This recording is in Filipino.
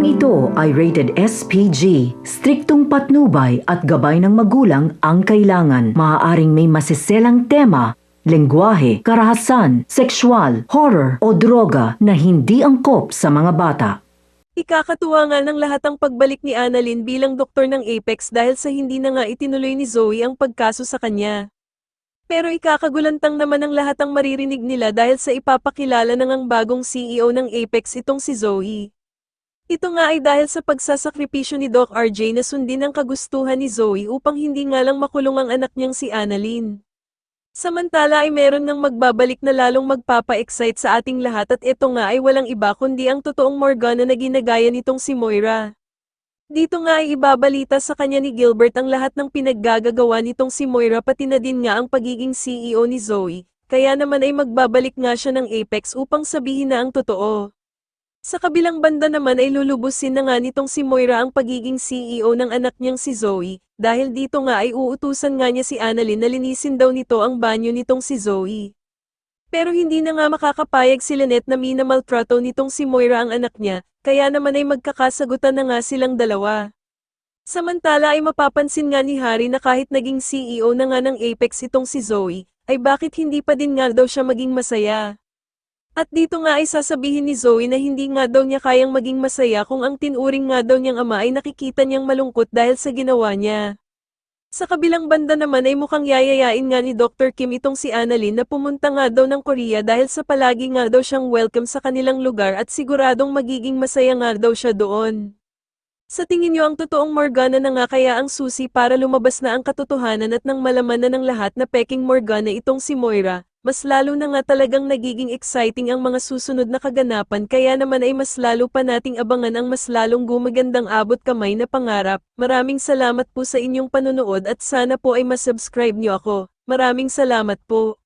Programang ito ay rated SPG. Striktong patnubay at gabay ng magulang ang kailangan. Maaaring may masiselang tema, lengguwahe, karahasan, sexual, horror o droga na hindi angkop sa mga bata. Ikakatuwa nga ng lahat ang pagbalik ni Annalyn bilang doktor ng Apex dahil sa hindi na nga itinuloy ni Zoe ang pagkaso sa kanya. Pero ikakagulantang naman ang lahat ang maririnig nila dahil sa ipapakilala ng ang bagong CEO ng Apex itong si Zoe. Ito nga ay dahil sa pagsasakripisyo ni Doc RJ na sundin ang kagustuhan ni Zoe upang hindi nga lang makulong ang anak niyang si Annalyn. Samantala ay meron ng magbabalik na lalong magpapa-excite sa ating lahat at ito nga ay walang iba kundi ang totoong Morgana na ginagaya nitong si Moira. Dito nga ay ibabalita sa kanya ni Gilbert ang lahat ng pinaggagawa nitong si Moira pati na din nga ang pagiging CEO ni Zoe, kaya naman ay magbabalik nga siya ng Apex upang sabihin na ang totoo. Sa kabilang banda naman ay lulubusin na nga nitong si Moira ang pagiging CEO ng anak niyang si Zoe, dahil dito nga ay uutusan nga niya si Annalyn na linisin daw nito ang banyo nitong si Zoe. Pero hindi na nga makakapayag si Lynette na minamaltrato nitong si Moira ang anak niya, kaya naman ay magkakasagutan na nga silang dalawa. Samantala ay mapapansin nga ni Harry na kahit naging CEO na nga ng Apex itong si Zoe, ay bakit hindi pa din nga daw siya maging masaya. At dito nga ay sasabihin ni Zoe na hindi nga daw niya kayang maging masaya kung ang tinuring nga daw niyang ama ay nakikita niyang malungkot dahil sa ginawa niya. Sa kabilang banda naman ay mukhang yayayain nga ni Dr. Kim itong si Annalyn na pumunta nga daw ng Korea dahil sa palagi nga daw siyang welcome sa kanilang lugar at siguradong magiging masaya nga daw siya doon. Sa tingin niyo ang totoong Morgana na nga kaya ang susi para lumabas na ang katotohanan at nang malaman na ng lahat na peking Morgana itong si Moira? Mas lalo na nga talagang nagiging exciting ang mga susunod na kaganapan kaya naman ay mas lalo pa nating abangan ang mas lalong gumagandang abot kamay na pangarap. Maraming salamat po sa inyong panonood at sana po ay masubscribe niyo ako. Maraming salamat po.